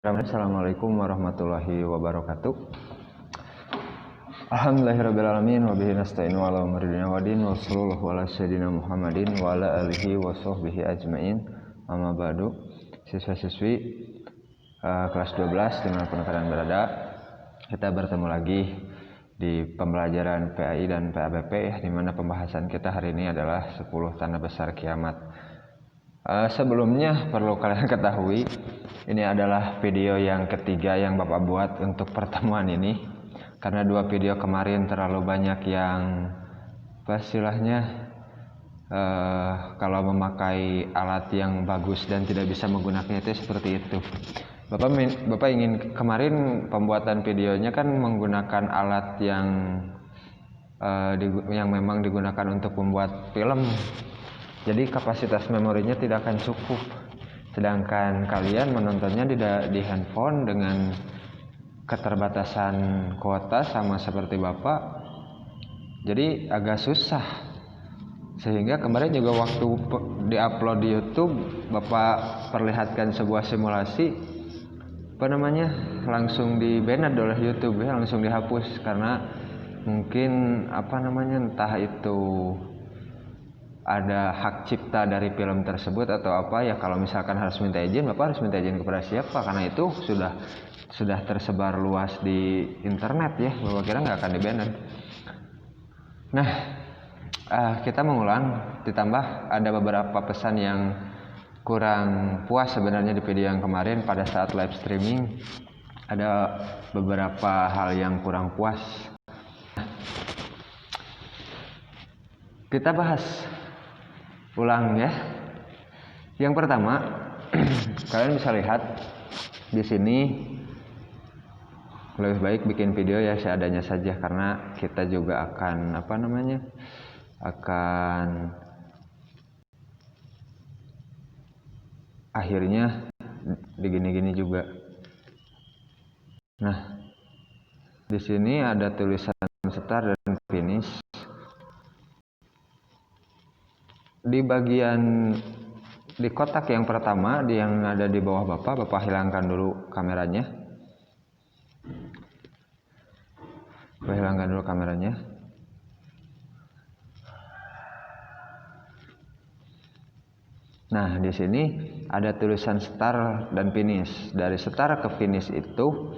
Assalamualaikum warahmatullahi wabarakatuh. Alhamdulillahirrabbilalamin wa bihi nasta'inu ala umuri dunya waddin wa sallallahu ala sayyidina Muhammadin wa ala alihi wa sahbihi ajmain. Amma ba'du. Siswa-siswi kelas 12 dimanapun kalian berada, kita bertemu lagi di pembelajaran PAI dan PABP ya, di mana pembahasan kita hari ini adalah 10 tanda besar kiamat. Sebelumnya perlu kalian ketahui, ini adalah video yang ketiga yang Bapak buat untuk pertemuan ini, karena 2 video kemarin terlalu banyak yang kalau memakai alat yang bagus dan tidak bisa menggunakannya itu seperti itu. Bapak ingin, kemarin pembuatan videonya kan menggunakan alat yang memang digunakan untuk membuat film, jadi kapasitas memorinya tidak akan cukup. Sedangkan kalian menontonnya di handphone dengan keterbatasan kuota sama seperti Bapak, jadi agak susah. Sehingga kemarin juga waktu diupload di YouTube, Bapak perlihatkan sebuah simulasi, langsung di-banned oleh YouTube ya, langsung dihapus karena mungkin entah itu ada hak cipta dari film tersebut atau apa ya. Kalau misalkan harus minta izin, Bapak harus minta izin kepada siapa, karena itu sudah tersebar luas di internet ya. Bapak kira nggak akan di-banned. Nah, kita mengulang, ditambah ada beberapa pesan yang kurang puas sebenarnya di video yang kemarin. Pada saat live streaming ada beberapa hal yang kurang puas. Kita bahas ulang ya. Yang pertama, kalian bisa lihat di sini, lebih baik bikin video ya seadanya saja, karena kita juga akan akhirnya digini-gini juga. Nah, di sini ada tulisan start dan finish. Di bagian di kotak yang pertama, yang ada di bawah Bapak hilangkan dulu kameranya. Nah, di sini ada tulisan start dan finish. Dari start ke finish itu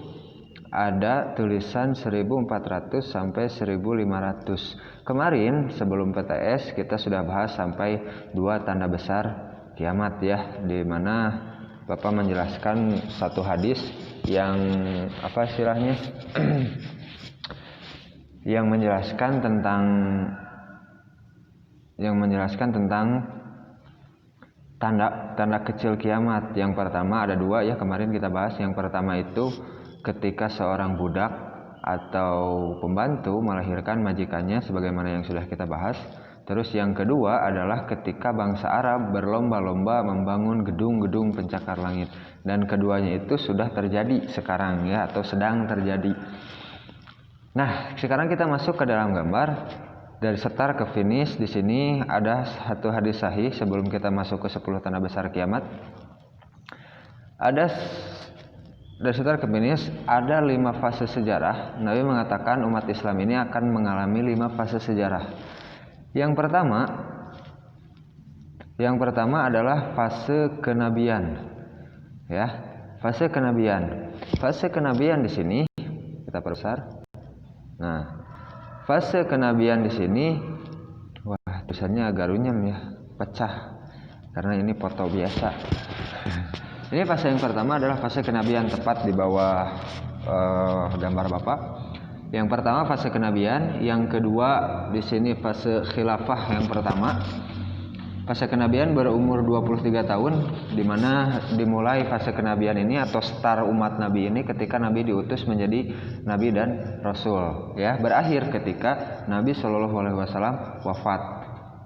ada tulisan 1400 sampai 1500. Kemarin sebelum PTS kita sudah bahas sampai 2 tanda besar kiamat ya, di mana Bapak menjelaskan satu hadis yang yang menjelaskan tentang tanda kecil kiamat. Yang pertama ada 2 ya, kemarin kita bahas. Yang pertama itu ketika seorang budak atau pembantu melahirkan majikannya, sebagaimana yang sudah kita bahas. Terus yang kedua adalah ketika bangsa Arab berlomba-lomba membangun gedung-gedung pencakar langit, dan keduanya itu sudah terjadi sekarang ya, atau sedang terjadi. Nah, sekarang kita masuk ke dalam gambar. Dari start ke finish, di sini ada satu hadis sahih sebelum kita masuk ke 10 tanda besar kiamat. Dari start ke finish ada 5 fase sejarah. Nabi mengatakan umat Islam ini akan mengalami 5 fase sejarah. Yang pertama adalah fase kenabian. Ya, fase kenabian. Fase kenabian di sini kita perbesar. Nah, fase kenabian di sini, tulisannya agak runyam ya, pecah karena ini foto biasa. Ini fase yang pertama adalah fase kenabian, tepat di bawah gambar Bapak. Yang pertama fase kenabian, yang kedua di sini fase khilafah yang pertama. Fase kenabian berumur 23 tahun, di mana dimulai fase kenabian ini atau start umat Nabi ini ketika Nabi diutus menjadi Nabi dan Rasul. Ya, berakhir ketika Nabi Shallallahu Alaihi Wasallam wafat.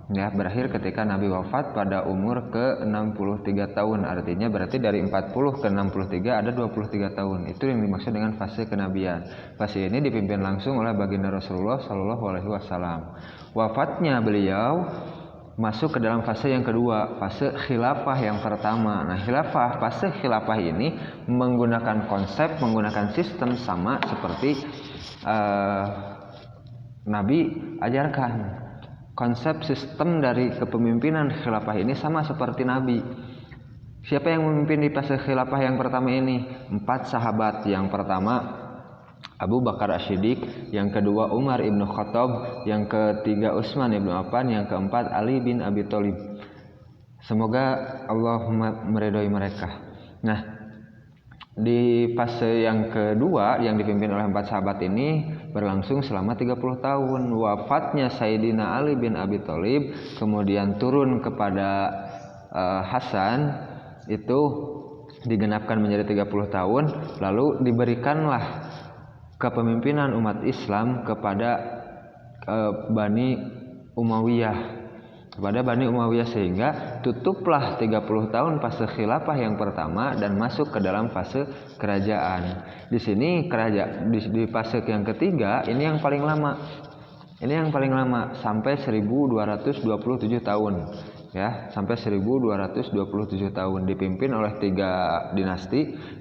Ya, berakhir ketika Nabi wafat pada umur ke-63 tahun. Artinya berarti dari 40 ke 63 ada 23 tahun. Itu yang dimaksud dengan fase kenabian. Fase ini dipimpin langsung oleh baginda Rasulullah Shallallahu Alaihi Wasallam. Wafatnya beliau masuk ke dalam fase yang kedua, fase khilafah yang pertama. Nah, fase khilafah ini menggunakan konsep, menggunakan sistem sama seperti Nabi ajarkan. Konsep sistem dari kepemimpinan khilafah ini sama seperti Nabi. Siapa yang memimpin di fase khilafah yang pertama ini? 4 sahabat. Yang pertama Abu Bakar As-Siddiq, yang kedua Umar ibn Khattab, yang ketiga Utsman ibn Affan, yang keempat Ali bin Abi Thalib. Semoga Allah meridhoi mereka. Nah, di fase yang kedua yang dipimpin oleh 4 sahabat ini berlangsung selama 30 tahun. Wafatnya Sayyidina Ali bin Abi Thalib, kemudian turun kepada Hasan, itu digenapkan menjadi 30 tahun, lalu diberikanlah kepemimpinan umat Islam kepada Bani Umayyah, sehingga tutuplah 30 tahun fase khilafah yang pertama dan masuk ke dalam fase kerajaan. Di sini di fase yang ketiga ini yang paling lama. Sampai 1227 tahun. Ya, sampai 1227 tahun dipimpin oleh 3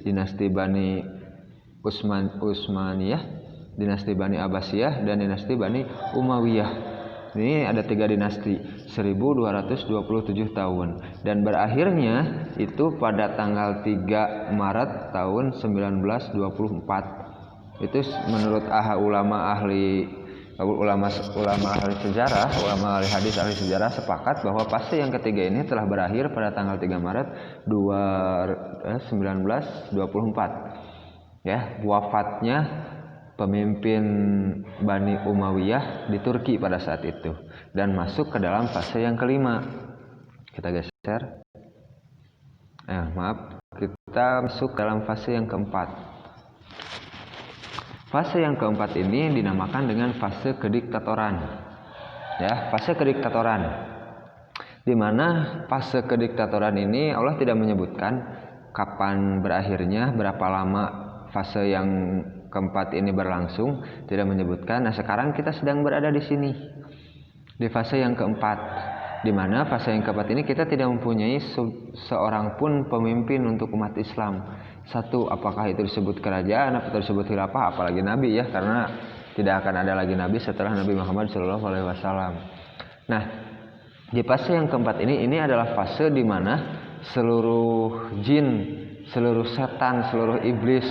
dinasti Bani Utsmaniyah, dinasti Bani Abbasiyah, dan dinasti Bani Umayyah. Ini ada 3 dinasti, 1227 tahun, dan berakhirnya itu pada tanggal 3 Maret tahun 1924. Itu menurut ulama ahli sejarah, ulama ahli hadis, ahli sejarah sepakat bahwa fase yang ketiga ini telah berakhir pada tanggal 3 Maret 1924. Ya, wafatnya pemimpin Bani Umayyah di Turki pada saat itu, dan masuk ke dalam fase yang kelima. Kita geser. Kita masuk dalam fase yang keempat. Fase yang keempat ini dinamakan dengan fase kediktatoran. Ya, fase kediktatoran. Di mana fase kediktatoran ini Allah tidak menyebutkan kapan berakhirnya, berapa lama fase yang keempat ini berlangsung, tidak menyebutkan. Nah, sekarang kita sedang berada di sini, di fase yang keempat, di mana fase yang keempat ini kita tidak mempunyai seorang pun pemimpin untuk umat Islam. Satu, apakah itu disebut kerajaan, atau disebut khilafah, apalagi Nabi, ya, karena tidak akan ada lagi Nabi setelah Nabi Muhammad SAW. Nah, di fase yang keempat ini adalah fase di mana seluruh jin, seluruh setan, seluruh iblis,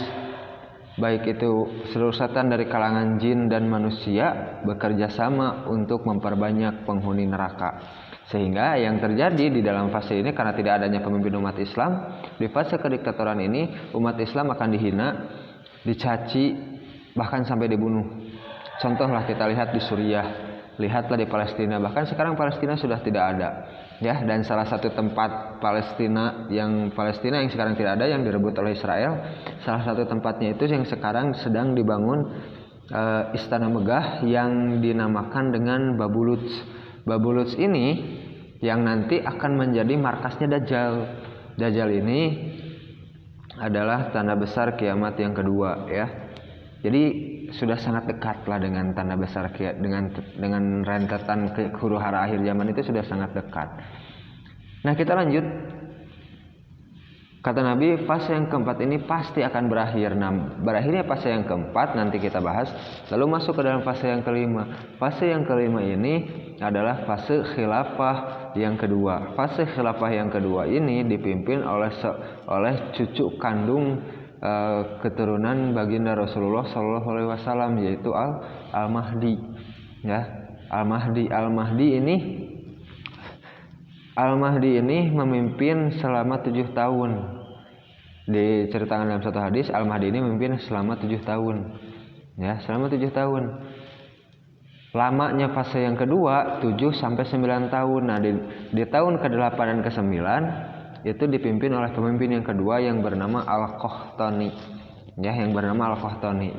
baik itu seluruh setan dari kalangan jin dan manusia, bekerja sama untuk memperbanyak penghuni neraka. Sehingga yang terjadi di dalam fase ini, karena tidak adanya pemimpin umat Islam, di fase kediktatoran ini umat Islam akan dihina, dicaci, bahkan sampai dibunuh. Contohlah kita lihat di Suriah, lihatlah di Palestina, bahkan sekarang Palestina sudah tidak ada. Ya, dan salah satu tempat Palestina yang sekarang tidak ada, yang direbut oleh Israel, salah satu tempatnya itu yang sekarang sedang dibangun istana megah yang dinamakan dengan Babuluts. Babuluts ini yang nanti akan menjadi markasnya Dajjal. Dajjal ini adalah tanda besar kiamat yang kedua, ya. Jadi sudah sangat dekat lah dengan tanda besar dengan rentetan huru hara akhir zaman, itu sudah sangat dekat. Nah, kita lanjut. Kata Nabi, fase yang keempat ini pasti akan berakhir. Nah, berakhirnya fase yang keempat nanti kita bahas, lalu masuk ke dalam fase yang kelima. Fase yang kelima ini adalah fase khilafah yang kedua. Fase khilafah yang kedua ini dipimpin oleh cucu kandung keturunan baginda Rasulullah SAW, yaitu Al-Mahdi. Ya, Al-Mahdi ini memimpin selama 7 tahun. Diceritakan dalam satu hadis, Al-Mahdi ini memimpin selama 7 tahun. Ya, selama 7 tahun. Lamanya fase yang kedua 7 sampai 9 tahun. Nah, di tahun ke-8 dan ke-9 itu dipimpin oleh pemimpin yang kedua yang bernama Al-Qahtani. Ya, yang bernama Al-Qahtani.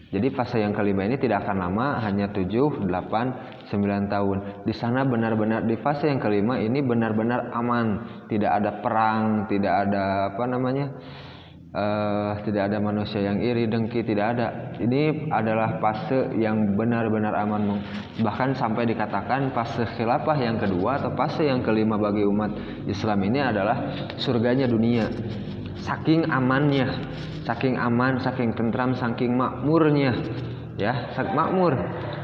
Jadi fase yang kelima ini tidak akan lama, hanya 7, 8, 9 tahun. Di sana benar-benar, di fase yang kelima ini benar-benar aman, tidak ada perang, tidak ada tidak ada manusia yang iri, dengki, tidak ada. Ini adalah fase yang benar-benar aman. Bahkan sampai dikatakan fase khilafah yang kedua atau fase yang kelima bagi umat Islam ini adalah surganya dunia. Saking amannya, saking aman, saking tentram, saking makmurnya, ya, makmur.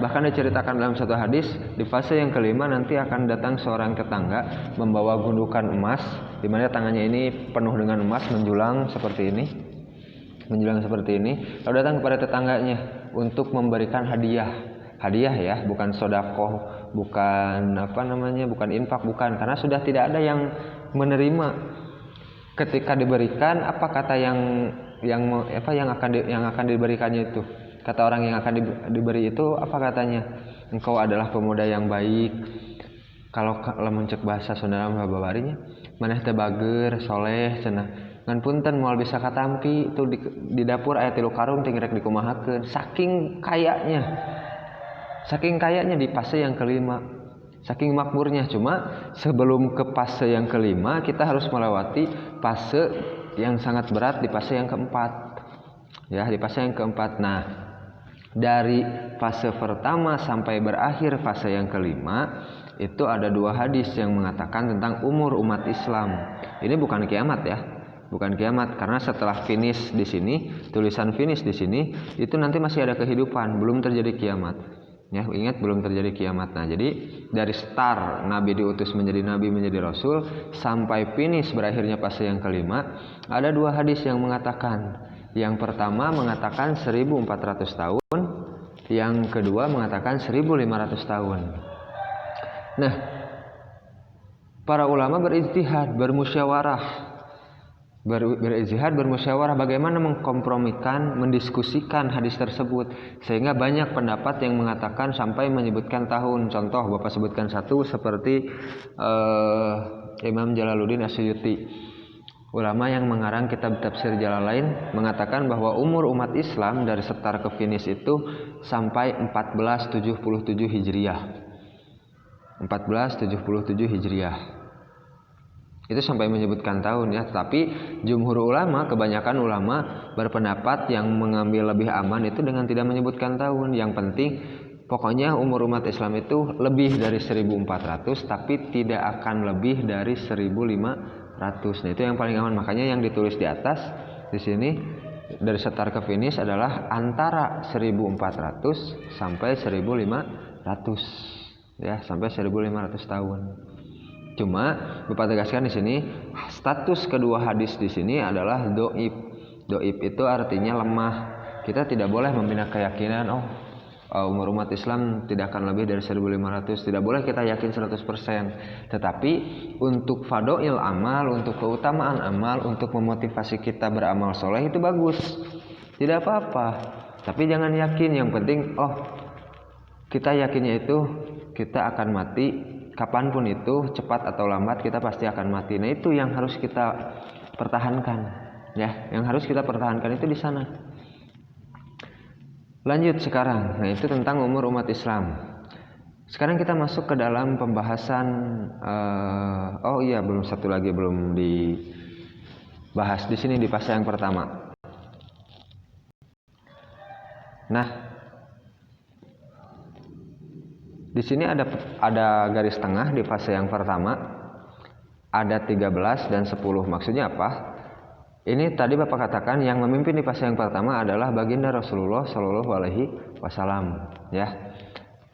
Bahkan diceritakan dalam satu hadis, di fase yang kelima nanti akan datang seorang tetangga membawa gundukan emas, di mana tangannya ini penuh dengan emas menjulang seperti ini, lalu datang kepada tetangganya untuk memberikan hadiah ya, bukan sodakoh, bukan bukan infak, bukan, karena sudah tidak ada yang menerima. Ketika diberikan, apa kata yang akan diberikannya itu? Kata orang yang akan diberi itu apa katanya? Engkau adalah pemuda yang baik. Kalau lamun cek bahasa Sunda mah babarinya, maneh teh bager, soleh cenah. Ngan punten moal bisa katampi itu di dapur aya 3 karung ting rek dikumahakeun. Saking kayanya di fase yang kelima. Saking makmurnya. Cuma sebelum ke fase yang kelima kita harus melewati fase yang sangat berat di fase yang keempat. Ya, di fase yang keempat. Nah, dari fase pertama sampai berakhir fase yang kelima itu ada 2 hadis yang mengatakan tentang umur umat Islam. Ini bukan kiamat ya. Bukan kiamat, karena setelah finish di sini, tulisan finish di sini itu nanti masih ada kehidupan, belum terjadi kiamat. Ya, ingat belum terjadi kiamat. Nah, jadi dari start Nabi diutus menjadi Nabi, menjadi Rasul, sampai finish berakhirnya fase yang kelima, ada 2 hadis yang mengatakan. Yang pertama mengatakan 1400 tahun, yang kedua mengatakan 1500 tahun. Nah, para ulama berijtihad, bermusyawarah bagaimana mengkompromikan, mendiskusikan hadis tersebut, sehingga banyak pendapat yang mengatakan sampai menyebutkan tahun. Contoh Bapak sebutkan satu seperti Imam Jalaluddin Asyuyuti, ulama yang mengarang kitab tafsir Jalalain, mengatakan bahwa umur umat Islam dari start ke finish itu sampai 1477 Hijriah. 1477 Hijriah. Itu sampai menyebutkan tahun ya, tapi jumhur ulama, kebanyakan ulama berpendapat yang mengambil lebih aman itu dengan tidak menyebutkan tahun. Yang penting pokoknya umur umat Islam itu lebih dari 1400, tapi tidak akan lebih dari 1500. Nah, itu yang paling aman. Makanya yang ditulis di atas di sini dari start ke finish adalah antara 1400 sampai 1500 ya, sampai 1500 tahun. Cuma Bapak tegaskan di sini status kedua hadis di sini adalah doib. Doib itu artinya lemah. Kita tidak boleh membina keyakinan umur umat Islam tidak akan lebih dari 1500. Tidak boleh kita yakin 100%. Tetapi untuk fadha'il amal, untuk keutamaan amal, untuk memotivasi kita beramal soleh itu bagus. Tidak apa-apa. Tapi jangan yakin. Yang penting kita yakinnya itu kita akan mati. Kapanpun itu, cepat atau lambat kita pasti akan mati. Nah, itu yang harus kita pertahankan ya, yang harus kita pertahankan itu di sana. Lanjut sekarang. Nah, itu tentang umur umat Islam. Sekarang kita masuk ke dalam pembahasan belum satu lagi belum dibahas di sini di fase yang pertama. Nah, di sini ada garis tengah di fase yang pertama, ada 13 dan 10. Maksudnya apa? Ini tadi Bapak katakan yang memimpin di fase yang pertama adalah baginda Rasulullah Shallallahu Alaihi Wasallam. Ya,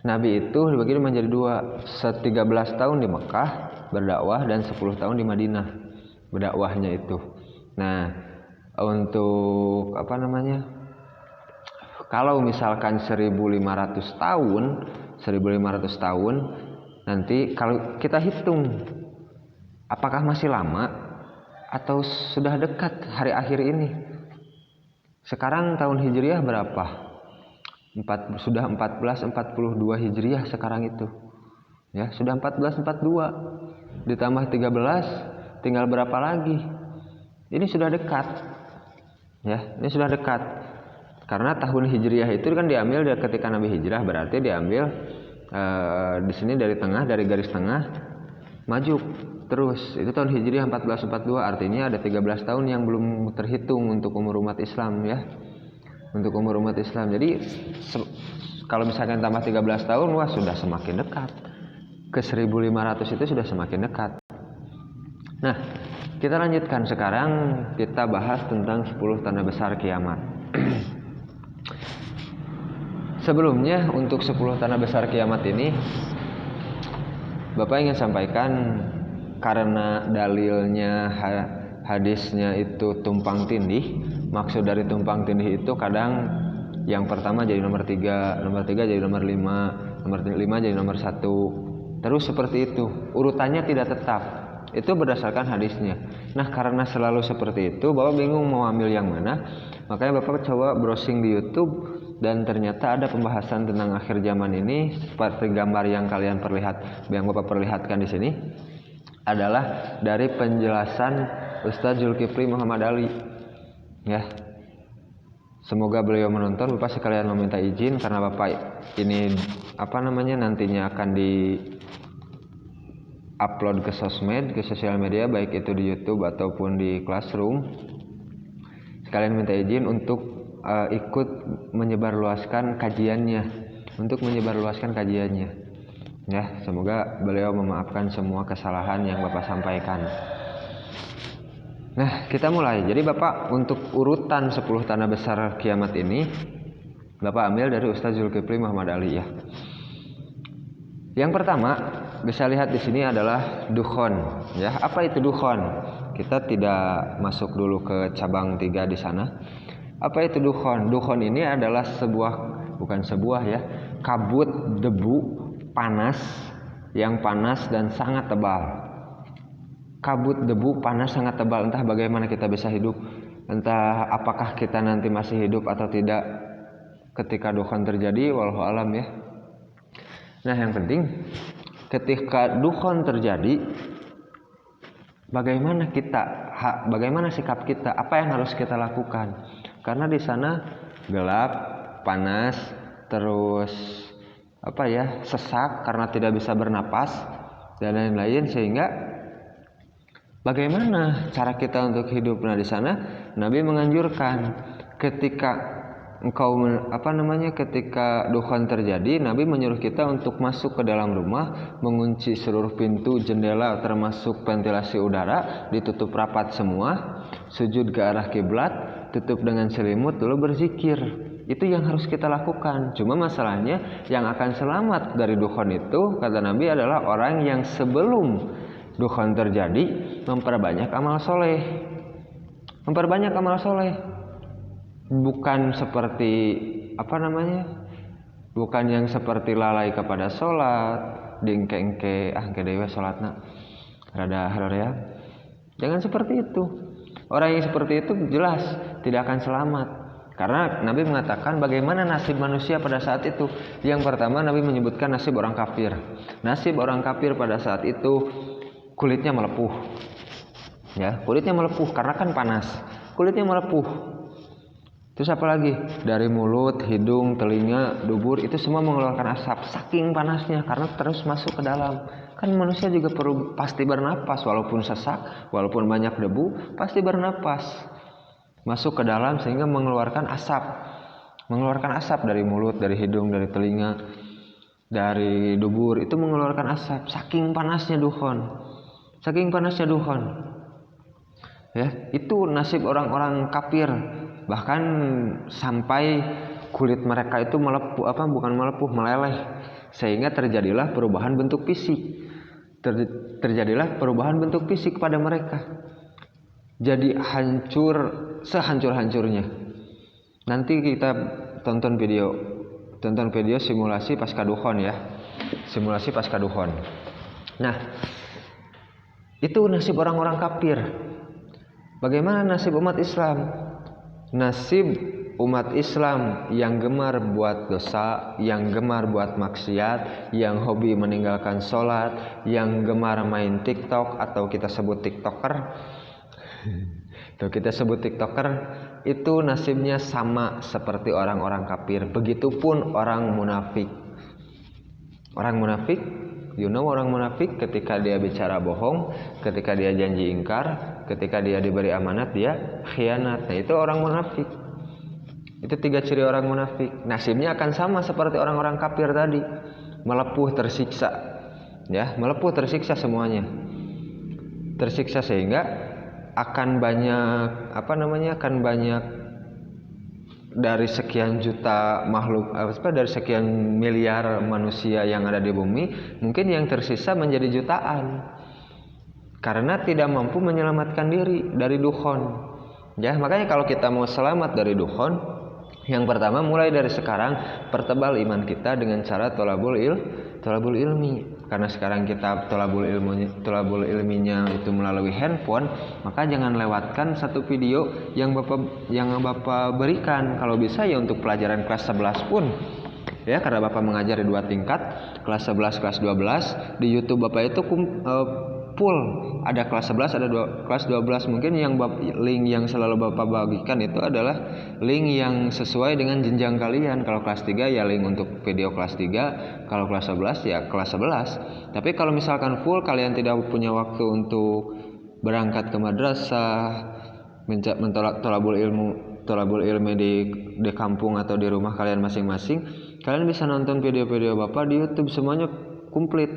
Nabi itu dibagi menjadi 2, 13 tahun di Mekah berdakwah dan 10 tahun di Madinah berdakwahnya itu. Nah, untuk kalau misalkan 1500 tahun nanti kalau kita hitung apakah masih lama atau sudah dekat hari akhir ini. Sekarang tahun Hijriah berapa? Sudah 1442 Hijriah sekarang itu. Ya, sudah 1442 ditambah 13 tinggal berapa lagi? Ini sudah dekat. Ya, ini sudah dekat. Karena tahun Hijriah itu kan diambil dari ketika Nabi hijrah, berarti diambil di sini dari tengah, dari garis tengah maju Terus itu tahun Hijriah 1442, artinya ada 13 tahun yang belum terhitung untuk umur umat Islam ya. Untuk umur umat Islam. Jadi kalau misalkan tambah 13 tahun, wah sudah semakin dekat. Ke 1500 itu sudah semakin dekat. Nah, kita lanjutkan sekarang, kita bahas tentang 10 tanda besar kiamat. Sebelumnya untuk 10 tanda besar kiamat ini Bapak ingin sampaikan, karena dalilnya hadisnya itu tumpang tindih. Maksud dari tumpang tindih itu kadang yang pertama jadi nomor 3, nomor 3 jadi nomor 5, nomor 5 jadi nomor 1. Terus seperti itu, urutannya tidak tetap. Itu berdasarkan hadisnya. Nah, karena selalu seperti itu, Bapak bingung mau ambil yang mana. Makanya Bapak coba browsing di YouTube, dan ternyata ada pembahasan tentang akhir zaman ini seperti gambar yang Bapak perlihatkan di sini adalah dari penjelasan Ustadz Zulkifli Muhammad Ali. Ya. Semoga beliau menonton. Bapak sekalian meminta izin karena Bapak ini nantinya akan di upload ke sosmed, ke sosial media, baik itu di YouTube ataupun di Classroom. Sekalian minta izin untuk ikut menyebarluaskan kajiannya, ya. Semoga beliau memaafkan semua kesalahan yang Bapak sampaikan. Nah, kita mulai. Jadi Bapak untuk urutan 10 tanda besar kiamat ini Bapak ambil dari Ustaz Zulkifli Muhammad Ali ya. Yang pertama bisa lihat di sini adalah dukhon ya. Apa itu dukhon? Kita tidak masuk dulu ke cabang 3 di sana. Apa itu dukhon? Dukhon ini adalah kabut debu panas yang panas dan sangat tebal. Kabut debu panas sangat tebal, entah bagaimana kita bisa hidup, entah apakah kita nanti masih hidup atau tidak ketika dukhon terjadi, wallahu alam ya. Nah, yang penting ketika dukhon terjadi, bagaimana sikap kita, apa yang harus kita lakukan? Karena di sana gelap, panas, terus sesak karena tidak bisa bernapas dan lain-lain, sehingga bagaimana cara kita untuk hidup? Nah, di sana Nabi menganjurkan ketika ketika dukhon terjadi, Nabi menyuruh kita untuk masuk ke dalam rumah, mengunci seluruh pintu, jendela termasuk ventilasi udara, ditutup rapat semua, sujud ke arah kiblat, tutup dengan selimut, lalu berzikir. Itu yang harus kita lakukan. Cuma masalahnya yang akan selamat dari dukhon itu, kata Nabi, adalah orang yang sebelum dukhon terjadi memperbanyak amal soleh. Bukan seperti bukan yang seperti lalai kepada sholat, dingke-engke dewe sholatna rada harorea. Jangan seperti itu. Orang yang seperti itu jelas tidak akan selamat. Karena Nabi mengatakan bagaimana nasib manusia pada saat itu. Yang pertama, Nabi menyebutkan nasib orang kafir. Nasib orang kafir pada saat itu kulitnya melepuh. Ya, kulitnya melepuh karena kan panas. Kulitnya melepuh. Terus apa lagi? Dari mulut, hidung, telinga, dubur itu semua mengeluarkan asap saking panasnya karena terus masuk ke dalam. Kan manusia juga pasti bernapas, walaupun sesak, walaupun banyak debu, pasti bernapas. Masuk ke dalam sehingga mengeluarkan asap dari mulut, dari hidung, dari telinga, dari dubur, itu mengeluarkan asap saking panasnya dukhon. Ya, itu nasib orang-orang kafir. Bahkan sampai kulit mereka itu meleleh, sehingga terjadilah perubahan bentuk fisik. Pada mereka. Jadi hancur sehancur-hancurnya. Nanti kita tonton video simulasi pasca dukhon ya. Simulasi pasca dukhon. Nah, itu nasib orang-orang kafir. Bagaimana nasib umat Islam? Nasib umat Islam yang gemar buat dosa, yang gemar buat maksiat, yang hobi meninggalkan sholat, yang gemar main TikTok atau kita sebut TikToker. Itu nasibnya sama seperti orang-orang kafir. Begitupun orang munafik. Orang munafik orang munafik ketika dia bicara bohong, ketika dia janji ingkar, ketika dia diberi amanat dia khianat. Nah, itu orang munafik. Itu 3 ciri orang munafik. Nasibnya akan sama seperti orang-orang kafir tadi, melepuh tersiksa. Ya, melepuh tersiksa semuanya. Tersiksa sehingga akan banyak akan banyak dari sekian juta makhluk, dari sekian miliar manusia yang ada di bumi, mungkin yang tersisa menjadi jutaan karena tidak mampu menyelamatkan diri dari dukhon. Ya, makanya kalau kita mau selamat dari dukhon, yang pertama mulai dari sekarang pertebal iman kita dengan cara tolabul ilmi. Karena sekarang kita tolabul ilminya itu melalui handphone, maka jangan lewatkan satu video yang Bapak berikan. Kalau bisa ya untuk pelajaran kelas 11 pun. Ya, karena Bapak mengajar di 2 tingkat, kelas 11, kelas 12. Di YouTube Bapak itu full, ada kelas 11, ada kelas 12. Mungkin link yang selalu Bapak bagikan itu adalah link yang sesuai dengan jenjang kalian. Kalau kelas 3 ya link untuk video kelas 3, kalau kelas 11 ya kelas 11. Tapi kalau misalkan full kalian tidak punya waktu untuk berangkat ke madrasah, tolabul ilmi di kampung atau di rumah kalian masing-masing, kalian bisa nonton video-video Bapak di YouTube, semuanya komplit.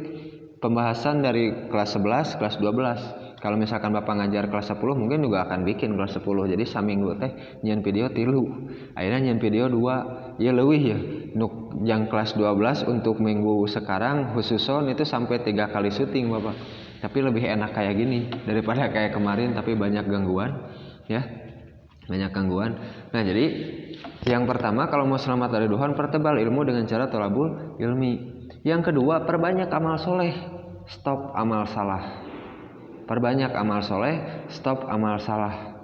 Pembahasan dari kelas 11, kelas 12. Kalau misalkan Bapak ngajar kelas 10, mungkin juga akan bikin kelas 10. Jadi saminggu teh nyen video 3. Akhirnya nyen video 2. Ya leuwih ya. Nuk yang kelas 12 untuk minggu sekarang khususon itu sampai 3 kali syuting Bapak. Tapi lebih enak kayak gini daripada kayak kemarin tapi banyak gangguan, ya. Banyak gangguan. Nah, jadi yang pertama kalau mau selamat dari dukhon, pertebal ilmu dengan cara tolabul ilmi. Yang kedua, perbanyak amal soleh, stop amal salah. Perbanyak amal soleh, stop amal salah.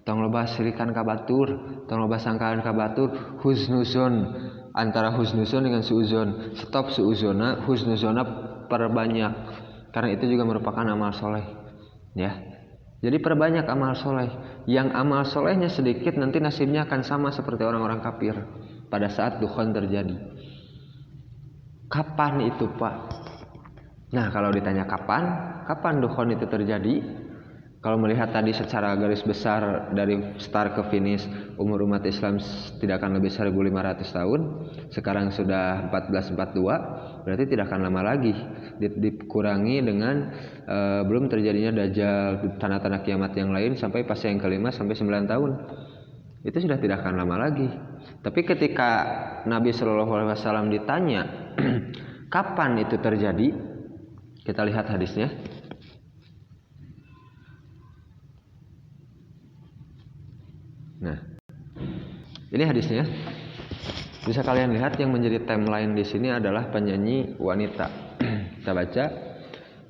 Tong loba sirikan kabatur, tong loba sangkaan kabatur, husnuzon, antara husnuzon dengan suuzon. Stop suuzona, husnuzona perbanyak. Karena itu juga merupakan amal soleh. Ya. Jadi perbanyak amal soleh. Yang amal solehnya sedikit, nanti nasibnya akan sama seperti orang-orang kafir pada saat dukhon terjadi. Kapan itu Pak? Nah, kalau ditanya kapan dukhon itu terjadi? Kalau melihat tadi secara garis besar dari start ke finish, umur umat Islam tidak akan lebih 1500 tahun. Sekarang sudah 1442, berarti tidak akan lama lagi. Dikurangi dengan belum terjadinya dajjal, tanda-tanda kiamat yang lain sampai fase yang kelima sampai 9 tahun. Itu sudah tidak akan lama lagi. Tapi ketika Nabi SAW ditanya kapan itu terjadi, kita lihat hadisnya. Nah, ini hadisnya. Bisa kalian lihat yang menjadi timeline di sini adalah penyanyi wanita. Kita baca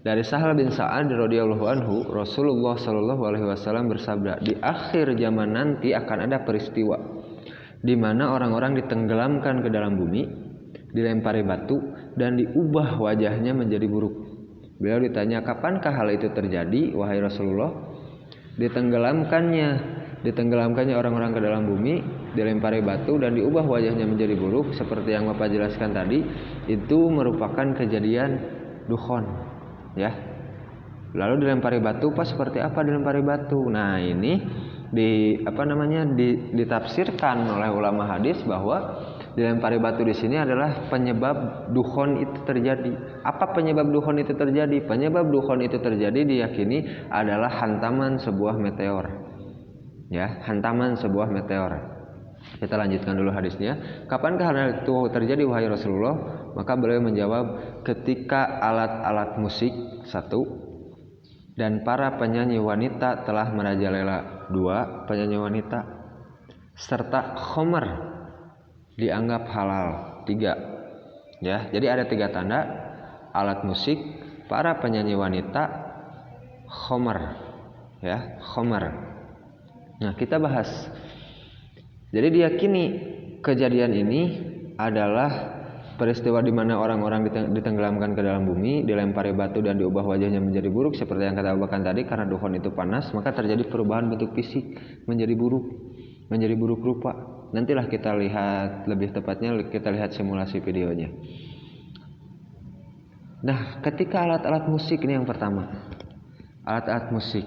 dari Sahal bin Sa'ad radhiyallahu anhu, Rasulullah sallallahu alaihi wasallam bersabda, di akhir zaman nanti akan ada peristiwa di mana orang-orang ditenggelamkan ke dalam bumi, dilempari batu dan diubah wajahnya menjadi buruk. Beliau ditanya, kapankah hal itu terjadi wahai Rasulullah? Ditenggelamkannya orang-orang ke dalam bumi, dilempari batu dan diubah wajahnya menjadi buruk seperti yang Bapak jelaskan tadi, itu merupakan kejadian dukhon, ya. Lalu dilempari batu, Pak, seperti apa dilempari batu? Nah, ini ditafsirkan oleh ulama hadis bahwa dilempari batu di sini adalah penyebab dukhon itu terjadi. Apa penyebab dukhon itu terjadi? Penyebab dukhon itu terjadi diyakini adalah hantaman sebuah meteor. Ya, hantaman sebuah meteor. Kita lanjutkan dulu hadisnya. Kapankah hal itu terjadi wahai Rasulullah? Maka beliau menjawab, ketika alat-alat musik 1 dan para penyanyi wanita telah merajalela. 2, penyanyi wanita serta khomer dianggap halal. 3, ya. Jadi ada 3 tanda: alat musik, para penyanyi wanita, khomer, ya, khomer. Nah, kita bahas. Jadi diyakini kejadian ini adalah peristiwa di mana orang-orang ditenggelamkan ke dalam bumi, dilempari batu dan diubah wajahnya menjadi buruk seperti yang kata Abu Bakar tadi. Karena dukhon itu panas, maka terjadi perubahan bentuk fisik menjadi buruk rupa. Nantilah kita lihat, lebih tepatnya kita lihat simulasi videonya. Nah, ketika alat-alat musik ini yang pertama, alat-alat musik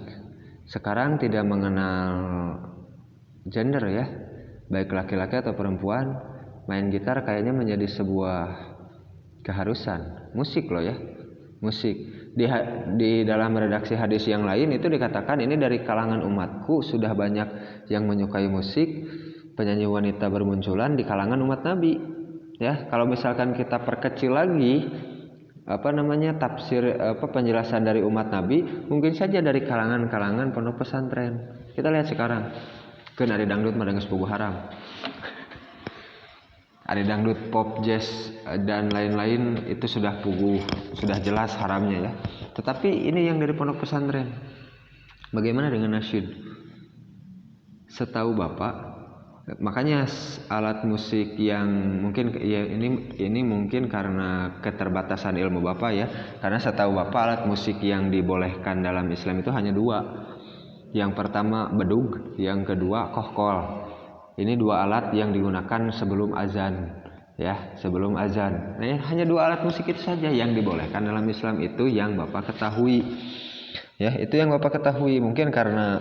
sekarang tidak mengenal gender ya, baik laki-laki atau perempuan, main gitar kayaknya menjadi sebuah keharusan. Musik loh ya, musik. Di dalam redaksi hadis yang lain itu dikatakan ini dari kalangan umatku sudah banyak yang menyukai musik, penyanyi wanita bermunculan di kalangan umat Nabi. Ya, kalau misalkan kita perkecil lagi tafsir penjelasan dari umat Nabi, mungkin saja dari kalangan-kalangan pondok pesantren. Kita lihat sekarang, kan ada dangdut madanges pugu haram. Ada dangdut, pop, jazz dan lain-lain itu sudah jelas haramnya ya. Tetapi ini yang dari pondok pesantren. Bagaimana dengan nasyid? Setahu Bapak, makanya alat musik yang mungkin ya ini mungkin karena keterbatasan ilmu Bapak ya. Karena setahu Bapak alat musik yang dibolehkan dalam Islam itu hanya 2. Yang pertama bedug, yang kedua kohkol. Ini 2 alat yang digunakan sebelum azan ya, sebelum azan. Nah, hanya 2 alat musik itu saja yang dibolehkan dalam Islam, itu yang Bapak ketahui. Ya, itu yang Bapak ketahui. Mungkin karena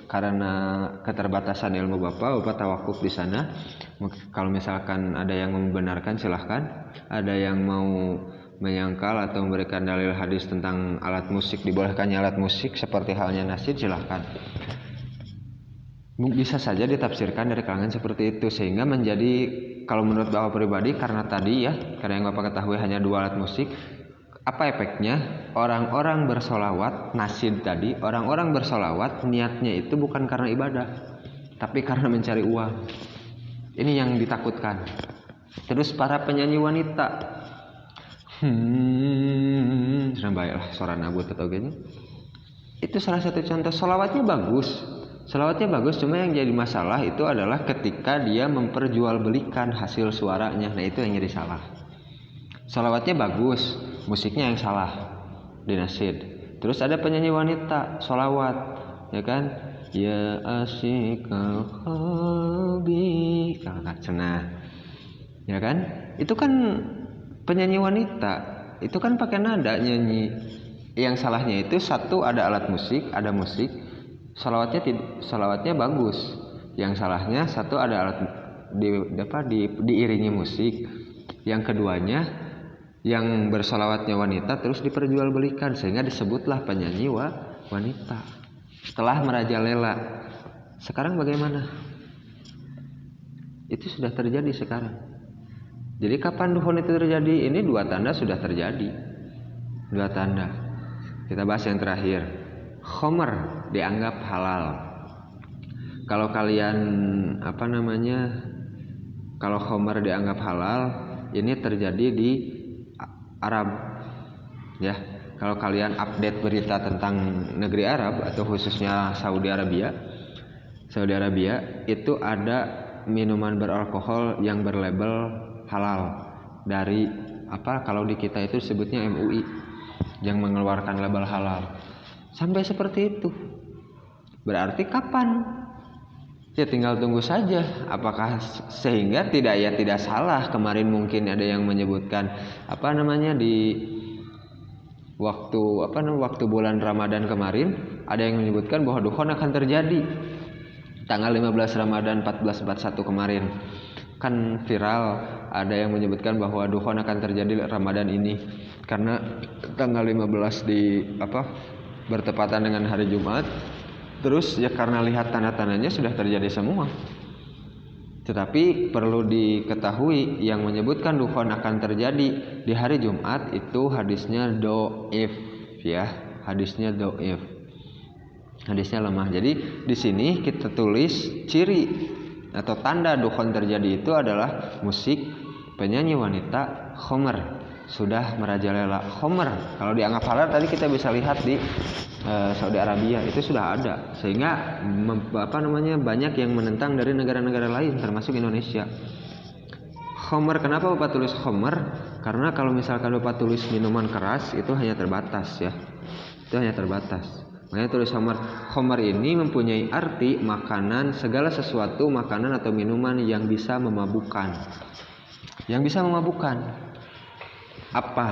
karena keterbatasan ilmu Bapak tawakuf di sana. Kalau misalkan ada yang membenarkan silahkan. Ada yang mau menyangkal atau memberikan dalil hadis tentang alat musik, dibolehkannya alat musik seperti halnya nasyid, silahkan. Bisa saja ditafsirkan dari kalangan seperti itu, sehingga menjadi, kalau menurut Bapak pribadi, karena yang Bapak ketahui hanya 2 alat musik, apa efeknya? Orang-orang bersolawat, nasyid tadi, orang-orang bersolawat niatnya itu bukan karena ibadah, tapi karena mencari uang. Ini yang ditakutkan. Terus para penyanyi wanita, senang baiklah suara nabut atau gini. Itu salah satu contoh. Solawatnya bagus, cuma yang jadi masalah itu adalah ketika dia memperjualbelikan hasil suaranya. Nah, itu yang jadi salah. Solawatnya bagus, musiknya yang salah di nasyid. Terus ada penyanyi wanita solawat, ya kan? Ya asyikal qalbi, cenah, ya kan? Itu kan penyanyi wanita, itu kan pakai nada nyanyi. Yang salahnya itu satu, ada alat musik, ada musik. Salawatnya bagus. Yang salahnya satu, ada alat diiringi musik. Yang keduanya, yang bersalawatnya wanita terus diperjualbelikan sehingga disebutlah penyanyi wanita setelah merajalela. Sekarang bagaimana? Itu sudah terjadi sekarang. Jadi kapan dukhon itu terjadi? Ini 2 tanda sudah terjadi. 2 tanda. Kita bahas yang terakhir. Khomer dianggap halal. Kalau kalian kalau khomer dianggap halal, ini terjadi di Arab ya. Kalau kalian update berita tentang negeri Arab atau khususnya Saudi Arabia, itu ada minuman beralkohol yang berlabel halal dari kalau di kita itu sebutnya MUI yang mengeluarkan label halal. Sampai seperti itu. Berarti kapan? Ya tinggal tunggu saja. Apakah sehingga tidak salah. Kemarin mungkin ada yang menyebutkan di waktu bulan Ramadan kemarin, ada yang menyebutkan bahwa dukhon akan terjadi tanggal 15 Ramadan 1441 kemarin. Kan viral, ada yang menyebutkan bahwa dukhon akan terjadi Ramadan ini karena tanggal 15 bertepatan dengan hari Jumat. Terus ya karena lihat tanda-tandanya sudah terjadi semua. Tetapi perlu diketahui, yang menyebutkan dukhon akan terjadi di hari Jumat itu hadisnya dhaif ya, hadisnya dhaif. Hadisnya lemah. Jadi di sini kita tulis ciri atau tanda dukhon terjadi itu adalah musik, penyanyi wanita, khomer, sudah merajalela. Khomer kalau dianggap halal tadi kita bisa lihat di Saudi Arabia itu sudah ada, sehingga banyak yang menentang dari negara-negara lain termasuk Indonesia. Khomer, kenapa Bapak tulis khomer? Karena kalau misalkan Bapak tulis minuman keras itu hanya terbatas ya, itu hanya terbatas. Makanya tulis khomer. Khomer ini mempunyai arti makanan, segala sesuatu makanan atau minuman yang bisa memabukkan. Yang bisa memabukkan apa?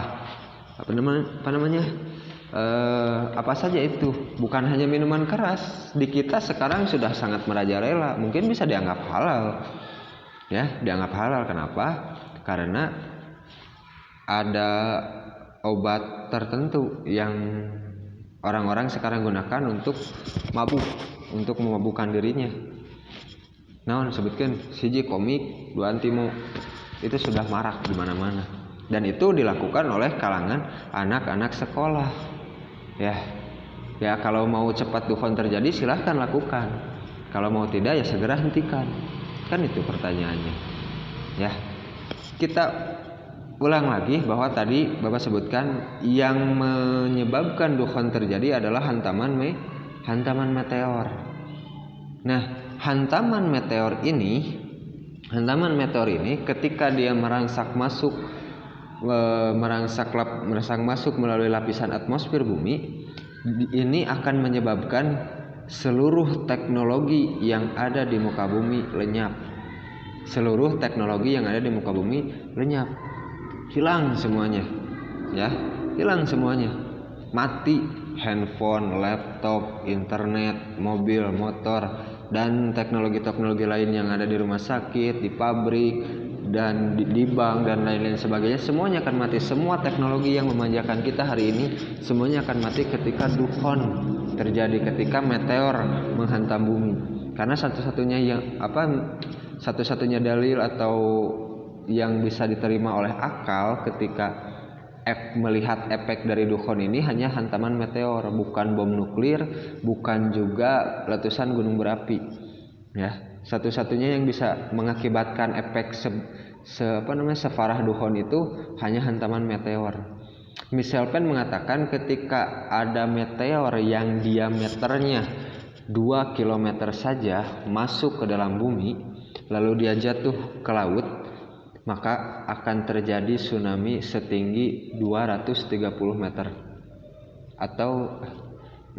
apa saja itu, bukan hanya minuman keras. Di kita sekarang sudah sangat merajalela, mungkin bisa dianggap halal, ya, dianggap halal. Kenapa? Karena ada obat tertentu yang orang-orang sekarang gunakan untuk mabuk, untuk memabukkan dirinya. Nah, sebutkan siji komik, dua antimo, itu sudah marak di mana-mana, dan itu dilakukan oleh kalangan anak-anak sekolah. Ya, kalau mau cepat dukhon terjadi silahkan lakukan. Kalau mau tidak ya segera hentikan. Kan itu pertanyaannya. Ya, kita ulang lagi bahwa tadi Bapak sebutkan yang menyebabkan dukhon terjadi adalah hantaman meteor. Nah, hantaman meteor ini ketika dia merangsek masuk melalui lapisan atmosfer bumi, ini akan menyebabkan seluruh teknologi yang ada di muka bumi lenyap. Hilang semuanya, ya, mati handphone, laptop, internet, mobil, motor, dan teknologi lain yang ada di rumah sakit, di pabrik, dan di bank, dan lain-lain sebagainya. Semuanya akan mati. Semua teknologi yang memanjakan kita hari ini semuanya akan mati ketika dukhon terjadi, ketika meteor menghantam bumi. Karena satu-satunya dalil atau yang bisa diterima oleh akal ketika melihat efek dari dukhon ini hanya hantaman meteor, bukan bom nuklir, bukan juga letusan gunung berapi. Ya, satu-satunya yang bisa mengakibatkan efek separah dukhon itu hanya hantaman meteor. Michel Penn mengatakan ketika ada meteor yang diameternya 2 km saja masuk ke dalam bumi, lalu dia jatuh ke laut, maka akan terjadi tsunami setinggi 230 meter, atau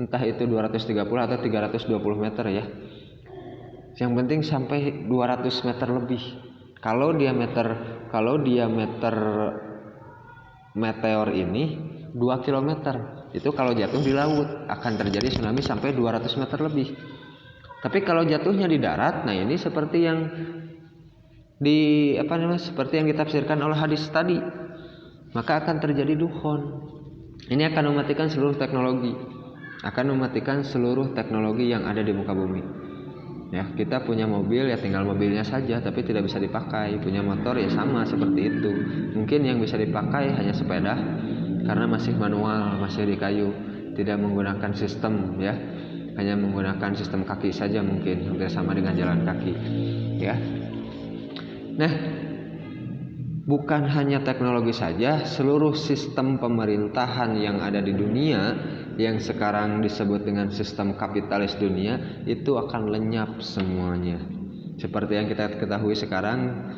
entah itu 230 atau 320 meter ya. Yang penting sampai 200 meter lebih. Kalau diameter meteor ini 2 km, itu kalau jatuh di laut akan terjadi tsunami sampai 200 meter lebih. Tapi kalau jatuhnya di darat, nah ini seperti yang ditafsirkan oleh hadis tadi, maka akan terjadi dukhon. Ini akan mematikan seluruh teknologi yang ada di muka bumi. Ya, kita punya mobil, ya tinggal mobilnya saja, tapi tidak bisa dipakai. Punya motor, ya sama seperti itu. Mungkin yang bisa dipakai hanya sepeda, karena masih manual, masih di kayu, tidak menggunakan sistem, ya, hanya menggunakan sistem kaki saja, mungkin hampir sama dengan jalan kaki, ya. Nah, bukan hanya teknologi saja, seluruh sistem pemerintahan yang ada di dunia yang sekarang disebut dengan sistem kapitalis dunia itu akan lenyap semuanya. Seperti yang kita ketahui sekarang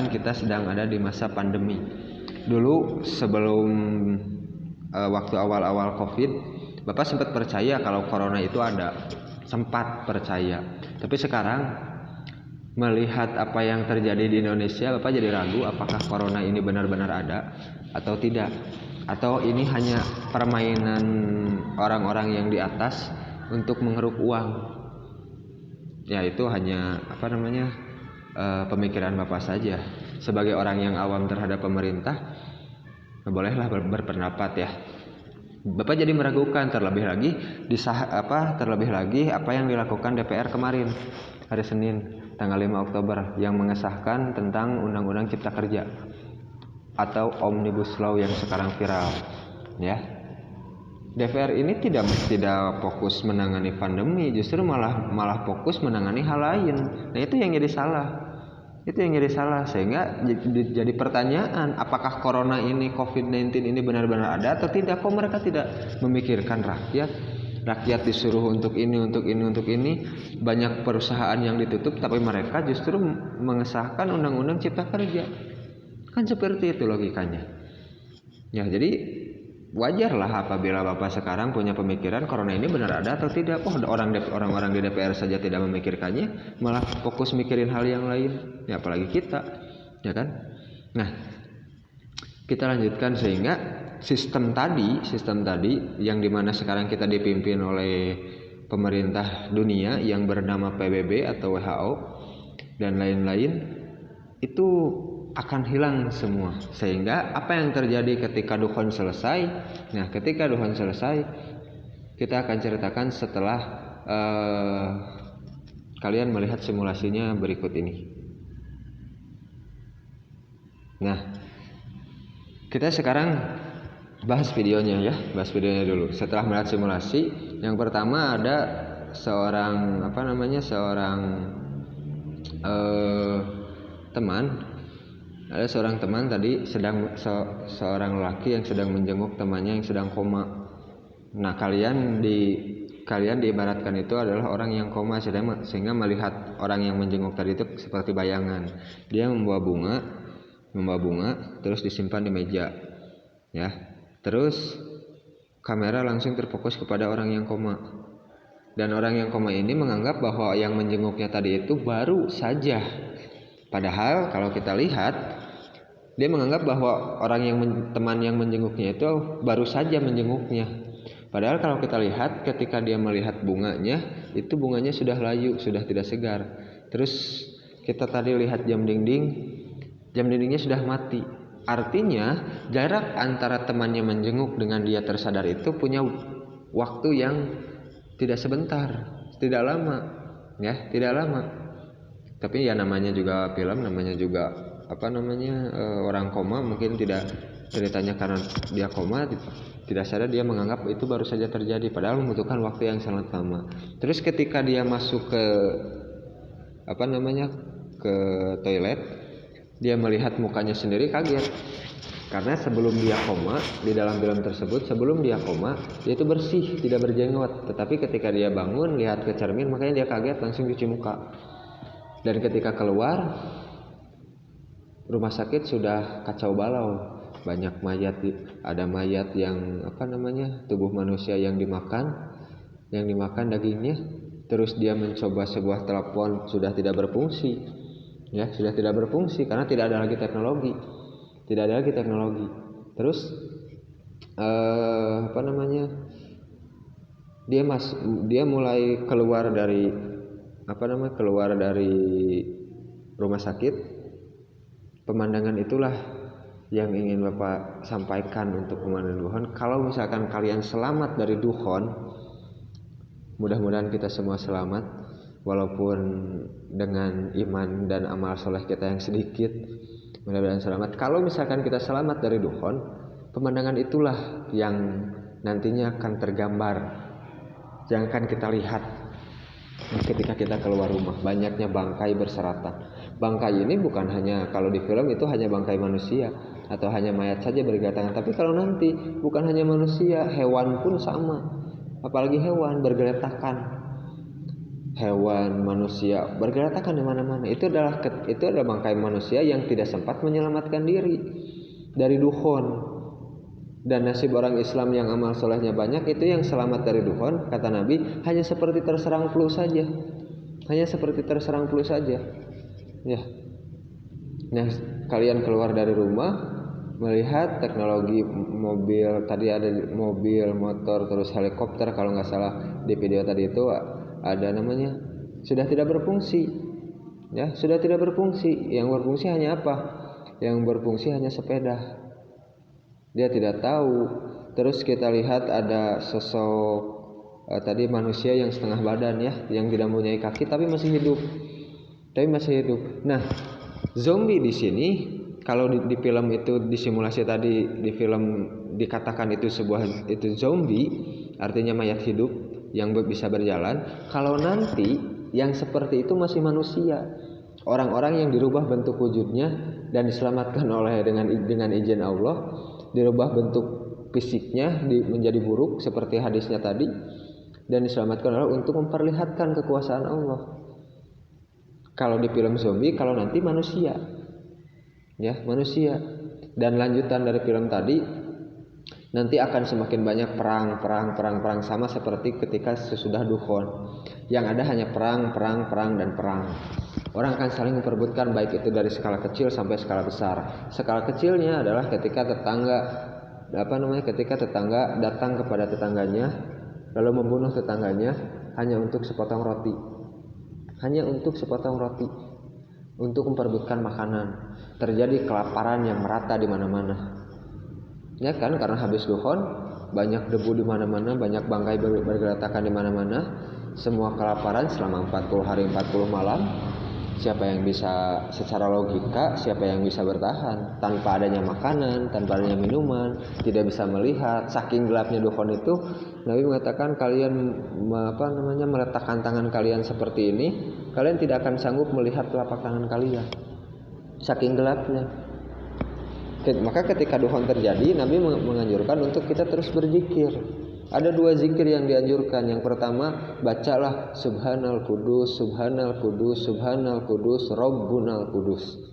kita sedang ada di masa pandemi. Dulu sebelum waktu awal-awal Covid, Bapak sempat percaya kalau corona itu ada, sempat percaya. Tapi sekarang melihat apa yang terjadi di Indonesia, Bapak jadi ragu apakah corona ini benar-benar ada atau tidak, atau ini hanya permainan orang-orang yang di atas untuk menggeruk uang. Ya, itu hanya pemikiran Bapak saja. Sebagai orang yang awam terhadap pemerintah, bolehlah berpendapat, ya. Bapak jadi meragukan terlebih lagi apa yang dilakukan DPR kemarin hari Senin tanggal 5 Oktober yang mengesahkan tentang Undang-Undang Cipta Kerja atau Omnibus Law yang sekarang viral, ya. DPR ini tidak fokus menangani pandemi, justru malah fokus menangani hal lain. Nah, itu yang jadi salah. Sehingga jadi pertanyaan, apakah corona ini, COVID-19 ini benar-benar ada atau tidak? Kok mereka tidak memikirkan rakyat disuruh untuk ini. Banyak perusahaan yang ditutup, tapi mereka justru mengesahkan Undang-Undang Cipta Kerja. Kan seperti itu logikanya. Ya, jadi wajarlah apabila Bapak sekarang punya pemikiran corona ini benar ada atau tidak. Orang-orang di DPR saja tidak memikirkannya, malah fokus mikirin hal yang lain. Ya, apalagi kita, ya kan? Nah, Kita lanjutkan sehingga sistem tadi yang dimana sekarang kita dipimpin oleh pemerintah dunia yang bernama PBB atau WHO dan lain-lain itu akan hilang semua. Sehingga apa yang terjadi ketika dukhon selesai? Nah, ketika dukhon selesai, kita akan ceritakan setelah kalian melihat simulasinya berikut ini. Nah, kita sekarang bahas videonya ya, dulu. Setelah melihat simulasi, yang pertama ada seorang teman tadi seorang lelaki yang sedang menjenguk temannya yang sedang koma. Nah, kalian diibaratkan itu adalah orang yang koma sehingga melihat orang yang menjenguk tadi itu seperti bayangan. Dia membawa bunga terus disimpan di meja. Ya. Terus kamera langsung terfokus kepada orang yang koma. Dan orang yang koma ini menganggap bahwa yang menjenguknya tadi itu baru saja. Padahal kalau kita lihat, dia menganggap bahwa teman yang menjenguknya itu baru saja menjenguknya. Padahal kalau kita lihat ketika dia melihat bunganya, itu bunganya sudah layu, sudah tidak segar. Terus kita tadi lihat jam dindingnya sudah mati. Artinya jarak antara temannya menjenguk dengan dia tersadar itu punya waktu yang tidak sebentar, tidak lama. Tapi ya namanya juga film, namanya juga orang koma, mungkin tidak ceritanya karena dia koma tidak sadar, dia menganggap itu baru saja terjadi padahal membutuhkan waktu yang sangat lama. Terus ketika dia masuk ke toilet, dia melihat mukanya sendiri, kaget. Karena sebelum dia koma, di dalam film tersebut sebelum dia koma, dia itu bersih, tidak berjenggot. Tetapi ketika dia bangun, lihat ke cermin, makanya dia kaget, langsung cuci muka. Dan ketika keluar rumah sakit sudah kacau balau. Banyak mayat, ada mayat yang tubuh manusia yang dimakan dagingnya. Terus dia mencoba sebuah telepon, sudah tidak berfungsi. Ya, sudah tidak berfungsi karena tidak ada lagi teknologi. Terus dia mulai keluar dari rumah sakit. Pemandangan itulah yang ingin Bapak sampaikan untuk pemandangan dukhon. Kalau misalkan kalian selamat dari dukhon, mudah-mudahan kita semua selamat, walaupun dengan iman dan amal soleh kita yang sedikit, mudah-mudahan selamat. Kalau misalkan kita selamat dari dukhon, pemandangan itulah yang nantinya akan tergambar, yang akan kita lihat ketika kita keluar rumah. Banyaknya bangkai berserakan. Bangkai ini bukan hanya, kalau di film itu hanya bangkai manusia atau hanya mayat saja bergeretakan, tapi kalau nanti bukan hanya manusia, hewan pun sama. Apalagi hewan bergeretakan, hewan, manusia bergeretakan di mana-mana. Itu adalah bangkai manusia yang tidak sempat menyelamatkan diri dari dukhon. Dan nasib orang Islam yang amal solehnya banyak itu yang selamat dari dukhon, kata Nabi, hanya seperti terserang flu saja. Ya. Nah, kalian keluar dari rumah, melihat teknologi mobil, tadi ada mobil, motor, terus helikopter, kalau nggak salah di video tadi itu ada sudah tidak berfungsi. Ya, sudah tidak berfungsi. Yang berfungsi hanya apa? Yang berfungsi hanya sepeda. Dia tidak tahu. Terus kita lihat ada sosok tadi manusia yang setengah badan ya, yang tidak mempunyai kaki tapi masih hidup. Nah, zombie di sini, kalau di film itu, di simulasi tadi di film dikatakan itu zombie, artinya mayat hidup yang bisa berjalan. Kalau nanti yang seperti itu masih manusia, orang-orang yang dirubah bentuk wujudnya dan diselamatkan dengan izin Allah, dirubah bentuk fisiknya menjadi buruk seperti hadisnya tadi, dan diselamatkan Allah untuk memperlihatkan kekuasaan Allah. Kalau di film zombie, kalau nanti manusia. Dan lanjutan dari film tadi, nanti akan semakin banyak perang, sama seperti ketika sesudah dukhon. Yang ada hanya perang dan perang. Orang akan saling memperebutkan, baik itu dari skala kecil sampai skala besar. Skala kecilnya adalah ketika tetangga datang kepada tetangganya lalu membunuh tetangganya hanya untuk sepotong roti. Untuk memperebutkan makanan. Terjadi kelaparan yang merata di mana-mana. Ya kan, karena habis duhon banyak debu di mana-mana, banyak bangkai bergeratakan di mana-mana. Semua kelaparan selama 40 hari 40 malam. Siapa yang bisa, secara logika, siapa yang bisa bertahan tanpa adanya makanan, tanpa adanya minuman, tidak bisa melihat, saking gelapnya duhon itu. Nabi mengatakan, kalian meletakkan tangan kalian seperti ini, kalian tidak akan sanggup melihat telapak tangan kalian, saking gelapnya. Maka ketika duhon terjadi, Nabi menganjurkan untuk kita terus berzikir. Ada 2 zikir yang dianjurkan. Yang pertama, bacalah Subhanal Kudus, Subhanal Kudus, Subhanal Kudus, Rabbunal Kudus.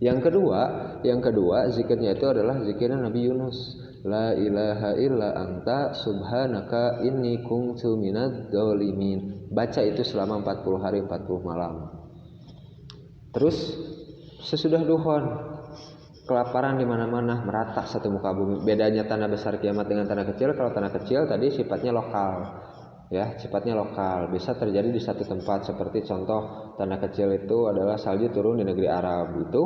Yang kedua zikirnya itu adalah zikirnya Nabi Yunus. La ilaha illa anta subhanaka inni kuntu minadz dzalimin. Baca itu selama 40 hari 40 malam. Terus sesudah duhon, kelaparan di mana-mana, merata satu muka bumi. Bedanya tanah besar kiamat dengan tanah kecil, kalau tanah kecil tadi sifatnya lokal. Ya, sifatnya lokal. Bisa terjadi di satu tempat, seperti contoh tanah kecil itu adalah salju turun di negeri Arab. Itu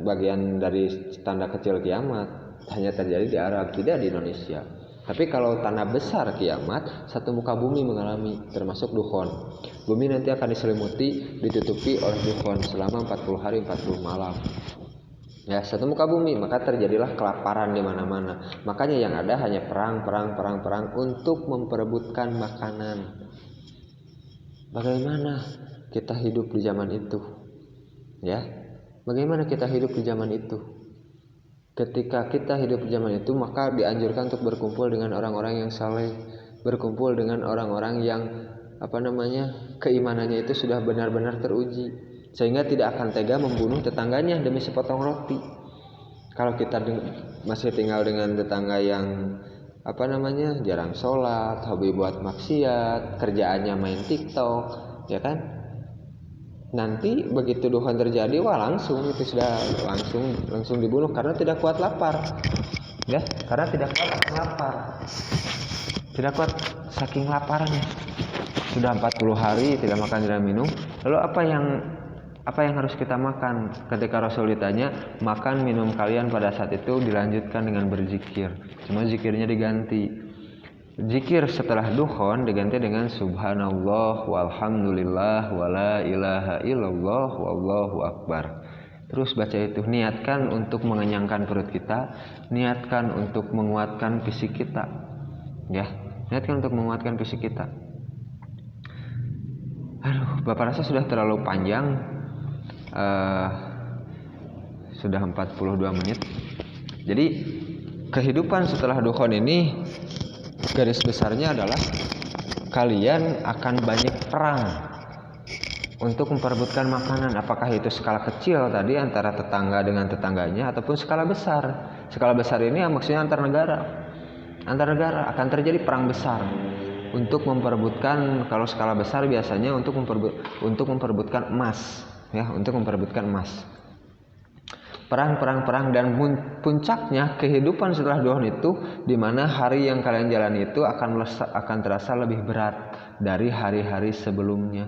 bagian dari tanda kecil kiamat, hanya terjadi di Arab, tidak di Indonesia. Tapi kalau tanah besar kiamat, satu muka bumi mengalami, termasuk duhon. Bumi nanti akan diselimuti, ditutupi oleh duhon selama 40 hari 40 malam. Ya, satu muka bumi, maka terjadilah kelaparan di mana-mana. Makanya yang ada hanya perang untuk memperebutkan makanan. Bagaimana kita hidup di zaman itu? Ya, bagaimana kita hidup di zaman itu? Ketika kita hidup di zaman itu, maka dianjurkan untuk berkumpul dengan orang-orang yang saleh, berkumpul dengan orang-orang yang keimanannya itu sudah benar-benar teruji, sehingga tidak akan tega membunuh tetangganya demi sepotong roti. Kalau kita masih tinggal dengan tetangga yang jarang sholat, hobi buat maksiat, kerjaannya main TikTok, ya kan? Nanti begitu duhon terjadi, langsung dibunuh karena tidak kuat lapar. Ya, karena tidak kuat lapar. Tidak kuat saking laparnya. Sudah 40 hari tidak makan tidak minum. Lalu apa yang harus kita makan? Ketika Rasul ditanya, makan minum kalian pada saat itu dilanjutkan dengan berzikir. Cuma zikirnya diganti. Zikir setelah duhon diganti dengan subhanallah walhamdulillah wala ilaha illallah wallahu akbar. Terus baca itu, niatkan untuk mengenyangkan perut kita, niatkan untuk menguatkan fisik kita. Ya, niatkan untuk menguatkan fisik kita. Bapak rasa sudah terlalu panjang. Sudah 42 menit. Jadi kehidupan setelah duhon ini garis besarnya adalah kalian akan banyak perang untuk memperebutkan makanan. Apakah itu skala kecil tadi antara tetangga dengan tetangganya, ataupun skala besar. Skala besar ini maksudnya antar negara akan terjadi perang besar untuk memperebutkan. Kalau skala besar biasanya untuk memperebutkan emas, ya, untuk memperebutkan emas. Perang dan puncaknya kehidupan setelah duhon itu, di mana hari yang kalian jalani itu akan terasa lebih berat dari hari-hari sebelumnya.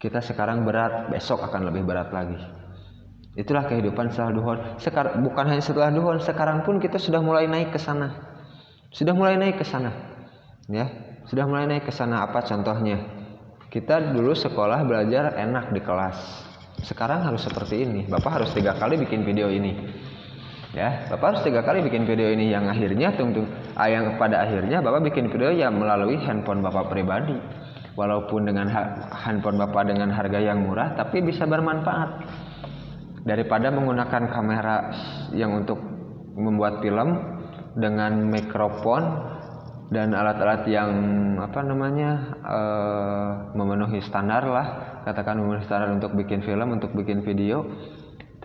Kita sekarang berat, besok akan lebih berat lagi. Itulah kehidupan setelah duhon. Bukan hanya setelah duhon, sekarang pun kita sudah mulai naik ke sana. Ya, sudah mulai naik ke sana. Apa contohnya? Kita dulu sekolah belajar enak di kelas. Sekarang harus seperti ini. Bapak harus 3 kali bikin video ini. Ya, Bapak harus 3 kali bikin video ini, yang akhirnya yang pada akhirnya Bapak bikin video ya melalui handphone Bapak pribadi. Walaupun dengan handphone Bapak dengan harga yang murah, tapi bisa bermanfaat. Daripada menggunakan kamera yang untuk membuat film dengan mikrofon dan alat-alat yang memenuhi standar lah, katakan memenuhi standar untuk bikin film, untuk bikin video,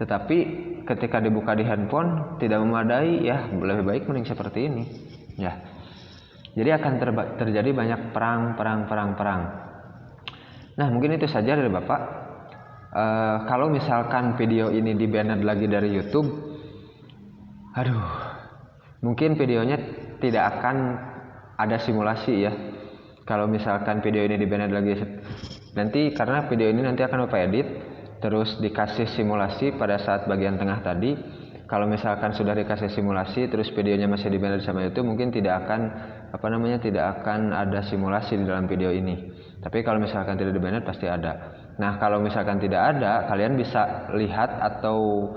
tetapi ketika dibuka di handphone tidak memadai, ya lebih baik mending seperti ini, ya. Jadi akan terjadi banyak perang. Nah, mungkin itu saja dari Bapak. Kalau misalkan video ini di banned lagi dari YouTube, aduh, mungkin videonya tidak akan ada simulasi ya. Kalau misalkan video ini di banned lagi, nanti karena video ini nanti akan Bapak edit, terus dikasih simulasi pada saat bagian tengah tadi. Kalau misalkan sudah dikasih simulasi, terus videonya masih di banned sama YouTube, mungkin tidak akan tidak akan ada simulasi di dalam video ini. Tapi kalau misalkan tidak di banned pasti ada. Nah, kalau misalkan tidak ada, kalian bisa lihat atau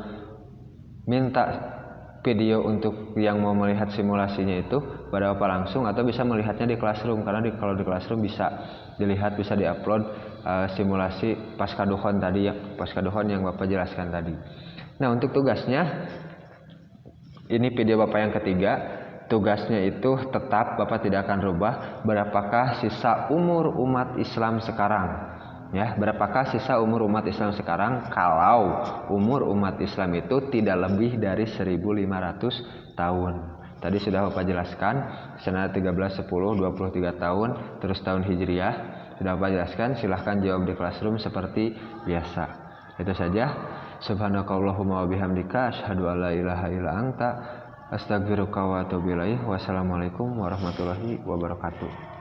minta video untuk yang mau melihat simulasinya itu pada Bapak langsung, atau bisa melihatnya di Classroom, karena kalau di Classroom bisa dilihat, bisa diupload simulasi Paskaduhon tadi, Paskaduhon yang Bapak jelaskan tadi. Nah, untuk tugasnya, ini video Bapak yang ketiga. Tugasnya itu tetap Bapak tidak akan rubah, berapakah sisa umur umat Islam sekarang. Ya, berapakah sisa umur umat Islam sekarang kalau umur umat Islam itu tidak lebih dari 1500 tahun. Tadi sudah Bapak jelaskan, sana 13, 10, 23 tahun, terus tahun Hijriah. Sudah Bapak jelaskan, silahkan jawab di Classroom seperti biasa. Itu saja. Subhanakallahumma wa bihamdika asyhadu an la ilaha illa anta astaghfiruka wa atubu ilaik. Wassalamualaikum warahmatullahi wabarakatuh.